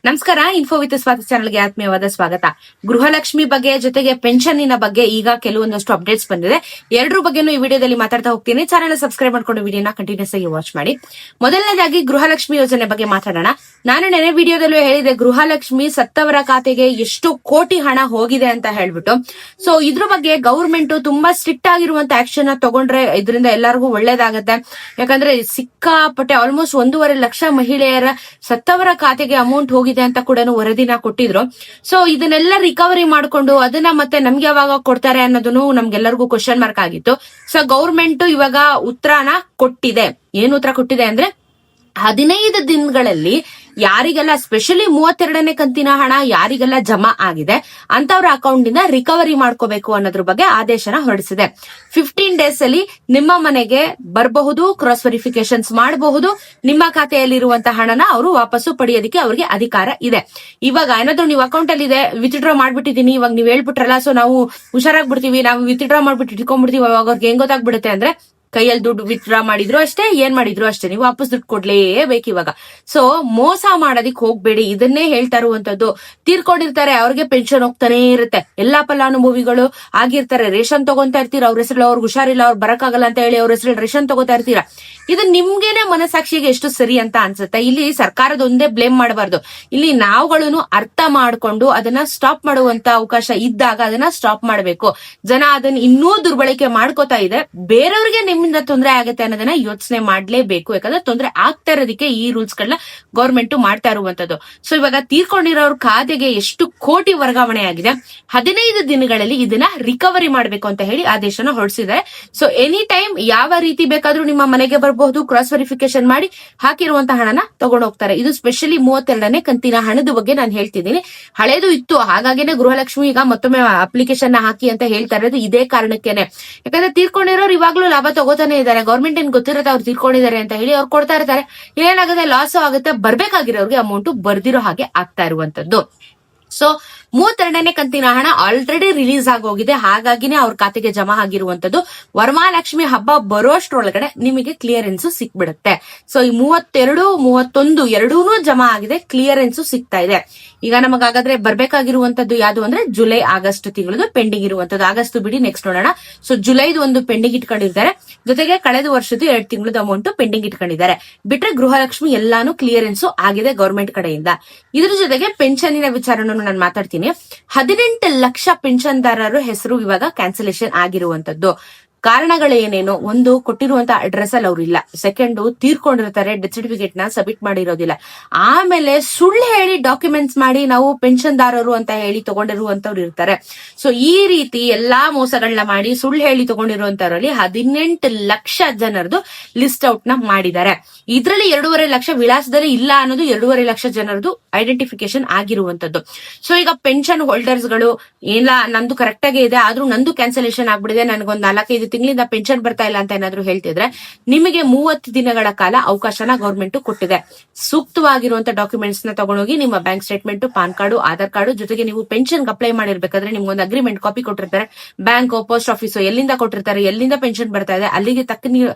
ನಮಸ್ಕಾರ. Info with Swati ಚಾನಲ್ಗೆ ಆತ್ಮೀಯವಾದ ಸ್ವಾಗತ. ಗೃಹಲಕ್ಷ್ಮಿ ಬಗ್ಗೆ ಜೊತೆಗೆ ಪೆನ್ಷನ್ನಿನ ಬಗ್ಗೆ ಈಗ ಕೆಲವೊಂದಷ್ಟು ಅಪ್ಡೇಟ್ಸ್ ಬಂದಿದೆ. ಎರಡರ ಬಗ್ಗೆನೂ ಈ ವಿಡಿಯೋದಲ್ಲಿ ಮಾತಾಡ್ತಾ ಹೋಗ್ತೀನಿ. ಚಾನಲ್ ಸಬ್ಸ್ಕ್ರೈಬ್ ಮಾಡ್ಕೊಂಡು ವಿಡಿಯೋನ ಕಂಟಿನ್ಯೂಸ್ ಆಗಿ ವಾಚ್ ಮಾಡಿ. ಮೊದಲನೇದಾಗಿ ಗೃಹಲಕ್ಷ್ಮಿ ಯೋಜನೆ ಬಗ್ಗೆ ಮಾತಾಡೋಣ. ನಾನು ನೆನೆ ವಿಡಿಯೋದಲ್ಲೂ ಹೇಳಿದೆ, ಗೃಹಲಕ್ಷ್ಮಿ ಸತ್ತವರ ಖಾತೆಗೆ ಎಷ್ಟು ಕೋಟಿ ಹಣ ಹೋಗಿದೆ ಅಂತ ಹೇಳ್ಬಿಟ್ಟು. ಸೊ ಇದ್ರ ಬಗ್ಗೆ ಗವರ್ಮೆಂಟ್ ತುಂಬಾ ಸ್ಟ್ರಿಕ್ಟ್ ಆಗಿರುವಂತ ಆಕ್ಷನ್ ತಗೊಂಡ್ರೆ ಇದರಿಂದ ಎಲ್ಲರಿಗೂ ಒಳ್ಳೇದಾಗತ್ತೆ. ಯಾಕಂದ್ರೆ ಸಿಕ್ಕಾಪಟ್ಟೆ ಆಲ್ಮೋಸ್ಟ್ 1.5 ಲಕ್ಷ ಮಹಿಳೆಯರ ಸತ್ತವರ ಖಾತೆಗೆ ಅಮೌಂಟ್ ಹೋಗಿದೆ ಅಂತ ಕೂಡ ವರದಿನ ಕೊಟ್ಟಿದ್ರು. ಸೊ ಇದನ್ನೆಲ್ಲ ರಿಕವರಿ ಮಾಡ್ಕೊಂಡು ಅದನ್ನ ಮತ್ತೆ ನಮ್ಗೆ ಯಾವಾಗ ಕೊಡ್ತಾರೆ ಅನ್ನೋದನ್ನು ನಮ್ಗೆಲ್ಲರಿಗೂ ಕ್ವಶನ್ ಮಾರ್ಕ್ ಆಗಿತ್ತು. ಸೊ ಗೌರ್ಮೆಂಟ್ ಇವಾಗ ಉತ್ತರನ ಕೊಟ್ಟಿದೆ. ಏನ್ ಉತ್ತರ ಕೊಟ್ಟಿದೆ ಅಂದ್ರೆ 15 ದಿನಗಳಲ್ಲಿ ಯಾರಿಗೆಲ್ಲ ಸ್ಪೆಷಲಿ 32ನೇ ಕಂತಿನ ಹಣ ಯಾರಿಗೆಲ್ಲ ಜಮಾ ಆಗಿದೆ ಅಂತವ್ರ ಅಕೌಂಟ್ ಇಂದ ರಿಕವರಿ ಮಾಡ್ಕೋಬೇಕು ಅನ್ನೋದ್ರ ಬಗ್ಗೆ ಆದೇಶನ ಹೊರಡಿಸಿದೆ. 15 ಡೇಸ್ ಅಲ್ಲಿ ನಿಮ್ಮ ಮನೆಗೆ ಬರಬಹುದು, ಕ್ರಾಸ್ ವೆರಿಫಿಕೇಶನ್ಸ್ ಮಾಡಬಹುದು, ನಿಮ್ಮ ಖಾತೆಯಲ್ಲಿರುವಂತಹ ಹಣನ ಅವರು ವಾಪಸ್ಸು ಪಡೆಯೋದಕ್ಕೆ ಅವ್ರಿಗೆ ಅಧಿಕಾರ ಇದೆ. ಇವಾಗ ಏನಾದ್ರು ನೀವು ಅಕೌಂಟ್ ಅಲ್ಲಿ ಇದೆ, ವಿತ್ಡ್ರಾ ಮಾಡ್ಬಿಟ್ಟಿದೀನಿ, ಇವಾಗ ನೀವ್ ಹೇಳ್ಬಿಟ್ರಲ್ಲ, ಸೊ ನಾವು ಹುಷಾರಾಗ್ಬಿಡ್ತೀವಿ, ನಾವು ವಿತ್ಡ್ರಾ ಮಾಡ್ಬಿಟ್ಟು ಇಟ್ಕೊಂಡ್ಬಿಡ್ತೀವಿ, ಅವಾಗ ಅವ್ರಿಗೆ ಹೆಂಗ್ ಗೊತ್ತಾಗ್ಬಿಡುತ್ತೆ ಅಂದ್ರೆ ಕೈಯಲ್ಲಿ ದುಡ್ಡು ವಿತ್ಡ್ರಾ ಮಾಡಿದ್ರು ಅಷ್ಟೇ, ಏನ್ ಮಾಡಿದ್ರು ಅಷ್ಟೇ, ನೀವು ವಾಪಸ್ ದುಡ್ಡು ಕೊಡ್ಲೇಬೇಕು ಇವಾಗ. ಸೊ ಮೋಸ ಮಾಡೋದಿಕ್ ಹೋಗ್ಬೇಡಿ, ಇದನ್ನೇ ಹೇಳ್ತಾ ಇರುವಂತದ್ದು. ತೀರ್ಕೊಂಡಿರ್ತಾರೆ, ಅವ್ರಿಗೆ ಪೆನ್ಷನ್ ಹೋಗ್ತಾನೆ ಇರುತ್ತೆ. ಎಲ್ಲಾ ಫಲಾನುಭವಿಗಳು ಆಗಿರ್ತಾರೆ, ರೇಷನ್ ತಗೊಂತಾ ಇರ್ತೀರ, ಅವ್ರ ಹೆಸರು ಅವ್ರಿಗೆ ಹುಷಾರಿಲ್ಲ, ಅವ್ರು ಬರಕ್ಕಾಗಲ್ಲ ಅಂತ ಹೇಳಿ ಅವ್ರ ಹೆಸರು ರೇಷನ್ ತಗೋತಾ ಇರ್ತೀರಾ. ಇದು ನಿಮ್ಗೇನೆ ಮನಸ್ಸಾಕ್ಷಿಗೆ ಎಷ್ಟು ಸರಿ ಅಂತ ಅನ್ಸುತ್ತೆ. ಇಲ್ಲಿ ಸರ್ಕಾರದ ಒಂದೇ ಬ್ಲೇಮ್ ಮಾಡಬಾರ್ದು. ಇಲ್ಲಿ ನಾವುಗಳನ್ನು ಅರ್ಥ ಮಾಡ್ಕೊಂಡು ಅದನ್ನ ಸ್ಟಾಪ್ ಮಾಡುವಂತ ಅವಕಾಶ ಇದ್ದಾಗ ಅದನ್ನ ಸ್ಟಾಪ್ ಮಾಡಬೇಕು. ಜನ ಅದನ್ನ ಇನ್ನೂ ದುರ್ಬಳಕೆ ಮಾಡ್ಕೋತಾ ಇದೆ. ಬೇರೆಯವ್ರಿಗೆ ನಿಮ್ಮಿಂದ ತೊಂದರೆ ಆಗುತ್ತೆ ಅನ್ನೋದನ್ನ ಯೋಚನೆ ಮಾಡ್ಲೇಬೇಕು. ಯಾಕಂದ್ರೆ ತೊಂದರೆ ಆಗ್ತಾ ಇರೋದಕ್ಕೆ ಈ ರೂಲ್ಸ್ ಗಳನ್ನ ಗೌರ್ಮೆಂಟ್ ಮಾಡ್ತಾ ಇರುವಂತದ್ದು. ಸೊ ಇವಾಗ ತೀರ್ಕೊಂಡಿರೋರ್ ಖಾತೆಗೆ ಎಷ್ಟು ಕೋಟಿ ವರ್ಗಾವಣೆ ಆಗಿದೆ, 15 ದಿನಗಳಲ್ಲಿ ಇದನ್ನ ರಿಕವರಿ ಮಾಡ್ಬೇಕು ಅಂತ ಹೇಳಿ ಆದೇಶನ ಹೊರಡಿಸಿದ್ದಾರೆ. ಸೊ ಎನಿ ಟೈಮ್ ಯಾವ ರೀತಿ ಬೇಕಾದ್ರೂ ನಿಮ್ಮ ಮನೆಗೆ ಬರಬಹುದು, ಕ್ರಾಸ್ ವೆರಿಫಿಕೇಶನ್ ಮಾಡಿ ಹಾಕಿರುವಂತಹ ಹಣನ ತಗೊಂಡು ಹೋಗ್ತಾರೆ. ಇದು ಸ್ಪೆಷಲಿ 32ನೇ ಕಂತಿನ ಹಣದ ಬಗ್ಗೆ ನಾನು ಹೇಳ್ತಿದ್ದೀನಿ. ಹಳೇದು ಇತ್ತು, ಹಾಗಾಗಿನೇ ಗೃಹಲಕ್ಷ್ಮಿ ಈಗ ಮತ್ತೊಮ್ಮೆ ಅಪ್ಲಿಕೇಶನ್ ಹಾಕಿ ಅಂತ ಹೇಳ್ತಾ ಇರೋದು ಇದೇ ಕಾರಣಕ್ಕೇನೆ. ಯಾಕಂದ್ರೆ ತೀರ್ಕೊಂಡಿರೋರು ಇವಾಗ್ಲೂ ಲಾಭ ತಗೋತಾನೆ ಇದ್ದಾರೆ. ಗೌರ್ಮೆಂಟ್ ಏನ್ ಗೊತ್ತಿರುತ್ತೆ ಅವ್ರು ತೀರ್ಕೊಂಡಿದ್ದಾರೆ ಅಂತ ಹೇಳಿ ಅವ್ರು ಕೊಡ್ತಾ ಇರ್ತಾರೆ. ಏನಾಗುತ್ತೆ, ಲಾಸ್ ಆಗುತ್ತೆ, ಬರ್ಬೇಕಾಗಿರೋರ್ಗೆ ಅಮೌಂಟ್ ಬರ್ದಿರೋ ಹಾಗೆ ಆಗ್ತಾ ಇರುವಂತದ್ದು. ಸೊ 32ನೇ ಕಂತಿನ ಹಣ ಆಲ್ರೆಡಿ ರಿಲೀಸ್ ಆಗೋಗಿದೆ, ಹಾಗಾಗಿನೇ ಅವ್ರ ಖಾತೆಗೆ ಜಮಾ ಆಗಿರುವಂತದ್ದು. ವರಮಹಾಲಕ್ಷ್ಮಿ ಹಬ್ಬ ಬರೋಷ್ಟ್ರೊಳಗಡೆ ನಿಮಗೆ ಕ್ಲಿಯರೆನ್ಸ್ ಸಿಕ್ಬಿಡುತ್ತೆ. ಸೊ ಈ 32, 31 ಎರಡೂನು ಜಮಾ ಆಗಿದೆ, ಕ್ಲಿಯರೆನ್ಸ್ ಸಿಗ್ತಾ ಇದೆ. ಈಗ ನಮಗಾಗಾದ್ರೆ ಬರ್ಬೇಕಾಗಿರುವಂತದ್ದು ಯಾವ್ದು ಅಂದ್ರೆ ಜುಲೈ ಆಗಸ್ಟ್ ತಿಂಗಳದು ಪೆಂಡಿಂಗ್ ಇರುವಂತದ್ದು. ಆಗಸ್ಟ್ ಬಿಡಿ, ನೆಕ್ಸ್ಟ್ ನೋಡೋಣ. ಸೊ ಜುಲೈದು ಒಂದು ಪೆಂಡಿಂಗ್ ಇಟ್ಕೊಂಡಿದ್ದಾರೆ, ಜೊತೆಗೆ ಕಳೆದ ವರ್ಷದ 2 ತಿಂಗಳದ ಅಮೌಂಟ್ ಪೆಂಡಿಂಗ್ ಇಟ್ಕೊಂಡಿದ್ದಾರೆ. ಬಿಟ್ರೆ ಗೃಹಲಕ್ಷ್ಮಿ ಎಲ್ಲಾನು ಕ್ಲಿಯರೆನ್ಸ್ ಆಗಿದೆ ಗೌರ್ಮೆಂಟ್ ಕಡೆಯಿಂದ. ಇದ್ರ ಜೊತೆಗೆ ಪೆನ್ಷನ್ನಿನ ವಿಚಾರವನ್ನು ನಾನು ಮಾತಾಡ್ತೀನಿ. 18 ಲಕ್ಷ ಪೆನ್ಷನ್ದಾರರು ಹೆಸರು ಇವಾಗ ಕ್ಯಾನ್ಸಲೇಷನ್ ಆಗಿರುವಂತದ್ದು. ಕಾರಣಗಳೇನೇನು, ಒಂದು ಕೊಟ್ಟಿರುವಂತ ಅಡ್ರೆಸ್ ಅಲ್ಲಿ ಅವ್ರು ಇಲ್ಲ, ಸೆಕೆಂಡ್ ತೀರ್ಕೊಂಡಿರ್ತಾರೆ, ಡೆತ್ ಸರ್ಟಿಫಿಕೇಟ್ ನ ಸಬ್ಮಿಟ್ ಮಾಡಿರೋದಿಲ್ಲ, ಆಮೇಲೆ ಸುಳ್ಳು ಹೇಳಿ ಡಾಕ್ಯುಮೆಂಟ್ಸ್ ಮಾಡಿ ನಾವು ಪೆನ್ಷನ್ದಾರರು ಅಂತ ಹೇಳಿ ತಗೊಂಡಿರುವಂತವ್ರು ಇರ್ತಾರೆ. ಸೊ ಈ ರೀತಿ ಎಲ್ಲಾ ಮೋಸಗಳನ್ನ ಮಾಡಿ ಸುಳ್ಳು ಹೇಳಿ ತಗೊಂಡಿರುವಂತವ್ರಲ್ಲಿ 18 ಲಕ್ಷ ಜನರದು ಲಿಸ್ಟ್ ಔಟ್ ನ ಮಾಡಿದ್ದಾರೆ. ಇದ್ರಲ್ಲಿ 2.5 ಲಕ್ಷ ವಿಳಾಸದಲ್ಲಿ ಇಲ್ಲ ಅನ್ನೋದು 2.5 ಲಕ್ಷ ಜನರದು ಐಡೆಂಟಿಫಿಕೇಶನ್ ಆಗಿರುವಂತದ್ದು. ಸೊ ಈಗ ಪೆನ್ಷನ್ ಹೋಲ್ಡರ್ಸ್ ಗಳು ಇಲ್ಲ, ನಂದು ಕರೆಕ್ಟ್ ಆಗೇ ಇದೆ, ಆದ್ರೂ ನಂದು ಕ್ಯಾನ್ಸಲೇಷನ್ ಆಗ್ಬಿಡಿದೆ, ನನಗೊಂದು 4-5 ತಿಂಗಳಿಂದ ಪೆನ್ಷನ್ ಬರ್ತಾ ಇಲ್ಲ ಅಂತ ಏನಾದ್ರು ಹೇಳ್ತಿದ್ರೆ ನಿಮಗೆ 30 ದಿನಗಳ ಕಾಲ ಅವಕಾಶನ ಗೌರ್ಮೆಂಟ್ ಕೊಟ್ಟಿದೆ. ಸೂಕ್ತವಾಗಿರುವಂತ ಡಾಕ್ಯುಮೆಂಟ್ಸ್ ನ ತಗೊಂಡೋಗಿ ನಿಮ್ಮ bank statement, PAN card, Aadhaar card ಜೊತೆಗೆ ನೀವು ಪೆನ್ಷನ್ ಅಪ್ಲೈ ಮಾಡಿರ್ಬೇಕಾದ್ರೆ ನಿಮ್ಗೊಂದು ಅಗ್ರಿಮೆಂಟ್ ಕಾಪಿ ಕೊಟ್ಟಿರ್ತಾರೆ. ಬ್ಯಾಂಕ್, ಪೋಸ್ಟ್ ಆಫೀಸ್ ಎಲ್ಲಿಂದ ಕೊಟ್ಟಿರ್ತಾರೆ, ಎಲ್ಲಿಂದ ಪೆನ್ಷನ್ ಬರ್ತಾ ಇದೆ ಅಲ್ಲಿಗೆ ತಕ್ಕ ನೀವು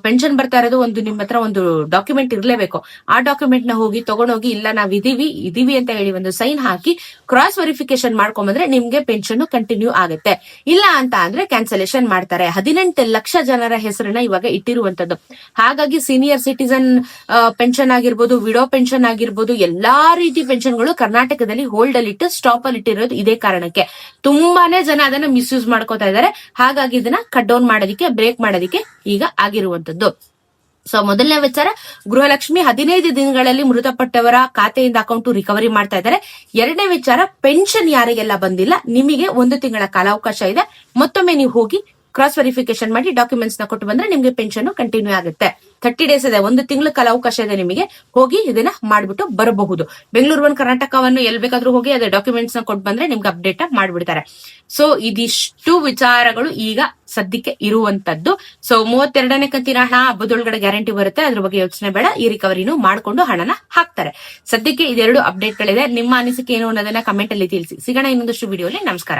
ಪೆನ್ಷನ್ ಬರ್ತಾ ಇರೋದು ಒಂದು ನಿಮ್ಮ ಹತ್ರ ಒಂದು ಡಾಕ್ಯುಮೆಂಟ್ ಇರ್ಲೇಬೇಕು. ಆ ಡಾಕ್ಯುಮೆಂಟ್ ನ ಹೋಗಿ ತಗೊಂಡೋಗಿ ಇಲ್ಲ ನಾವ್ ಇದೀವಿ ಅಂತ ಹೇಳಿ ಒಂದು ಸೈನ್ ಹಾಕಿ ಕ್ರಾಸ್ ವೆರಿಫಿಕೇಶನ್ ಮಾಡ್ಕೊಂಡ್ಬಂದ್ರೆ ನಿಮ್ಗೆ ಪೆನ್ಷನ್ ಕಂಟಿನ್ಯೂ ಆಗುತ್ತೆ. ಇಲ್ಲ ಅಂತ ಅಂದ್ರೆ ಕ್ಯಾನ್ಸಲೇಷನ್ ಮಾಡ್ತಾರೆ. 18 ಲಕ್ಷ ಜನರ ಹೆಸರನ್ನ ಇವಾಗ ಇಟ್ಟಿರುವಂತದ್ದು. ಹಾಗಾಗಿ ಸೀನಿಯರ್ ಸಿಟಿಸನ್ ಪೆನ್ಷನ್ ಆಗಿರ್ಬೋದು, ವಿಡೋ ಪೆನ್ಷನ್ ಆಗಿರ್ಬೋದು, ಎಲ್ಲಾ ರೀತಿ ಪೆನ್ಷನ್ಗಳು ಕರ್ನಾಟಕದಲ್ಲಿ ಹೋಲ್ಡ್ ಅಲ್ಲಿ ಇಟ್ಟು ಸ್ಟಾಪ್ ಅಲ್ಲಿ ಇಟ್ಟಿರೋದು ಇದೇ ಕಾರಣಕ್ಕೆ. ತುಂಬಾನೇ ಜನ ಅದನ್ನ ಮಿಸ್ಯೂಸ್ ಮಾಡ್ಕೋತಾ ಇದ್ದಾರೆ. ಹಾಗಾಗಿ ಇದನ್ನ ಕಟ್ ಡೌನ್ ಮಾಡೋದಿಕ್ಕೆ, ಬ್ರೇಕ್ ಮಾಡೋದಿಕ್ಕೆ ಈಗ ಆಗಿರುವಂತದ್ದು. ಸೊ ಮೊದಲನೇ ವಿಚಾರ, ಗೃಹಲಕ್ಷ್ಮಿ 15 ದಿನಗಳಲ್ಲಿ ಮೃತಪಟ್ಟವರ ಖಾತೆಯಿಂದ ಅಕೌಂಟ್ ರಿಕವರಿ ಮಾಡ್ತಾ ಇದ್ದಾರೆ. ಎರಡನೇ ವಿಚಾರ, ಪೆನ್ಷನ್ ಯಾರಿಗೆಲ್ಲ ಬಂದಿಲ್ಲ ನಿಮಗೆ 1 ತಿಂಗಳ ಕಾಲಾವಕಾಶ ಇದೆ. ಮತ್ತೊಮ್ಮೆ ನೀವು ಹೋಗಿ ಕ್ರಾಸ್ ವೆರಿಫಿಕೇಶನ್ ಮಾಡಿ ಡಾಕ್ಯುಮೆಂಟ್ಸ್ ನ ಕೊಟ್ಟು ಬಂದ್ರೆ ನಿಮ್ಗೆ ಪೆನ್ಷನ್ ಕಂಟಿನ್ಯೂ ಆಗುತ್ತೆ. 30 ಡೇಸ್ ಇದೆ, 1 ತಿಂಗಳ ಕಾಲಾವಕಾಶ ಇದೆ ನಿಮಗೆ. ಹೋಗಿ ಇದನ್ನ ಮಾಡ್ಬಿಟ್ಟು ಬರಬಹುದು. ಬೆಂಗಳೂರು ಕರ್ನಾಟಕವನ್ನು ಎಲ್ ಬೇಕಾದ್ರೂ ಹೋಗಿ ಅದೇ ಡಾಕ್ಯುಮೆಂಟ್ಸ್ ನ ಕೊಟ್ಟು ಬಂದ್ರೆ ನಿಮ್ಗೆ ಅಪ್ಡೇಟ್ ಮಾಡ್ಬಿಡ್ತಾರೆ. ಸೊ ಇದಿಷ್ಟು ವಿಚಾರಗಳು ಈಗ ಸದ್ಯಕ್ಕೆ ಇರುವಂತದ್ದು. ಸೊ 32ನೇ ಕಂತಿನ ಹಣ ಹಬ್ಬದೊಳಗಡೆ ಗ್ಯಾರಂಟಿ ಬರುತ್ತೆ, ಅದ್ರ ಬಗ್ಗೆ ಯೋಚನೆ ಬೇಡ. ಈ ರಿಕವರಿನೂ ಮಾಡ್ಕೊಂಡು ಹಣನ ಹಾಕ್ತಾರೆ. ಸದ್ಯಕ್ಕೆ ಇದೆರಡು ಅಪ್ಡೇಟ್ ಗಳಿದೆ. ನಿಮ್ಮ ಅನಿಸಿಕೆ ಏನು ಅನ್ನೋದನ್ನ ಕಮೆಂಟ್ ಅಲ್ಲಿ ತಿಳಿಸಿ. ಸಿಗೋಣ ಇನ್ನೊಂದಷ್ಟು ವಿಡಿಯೋಲಿ. ನಮಸ್ಕಾರ.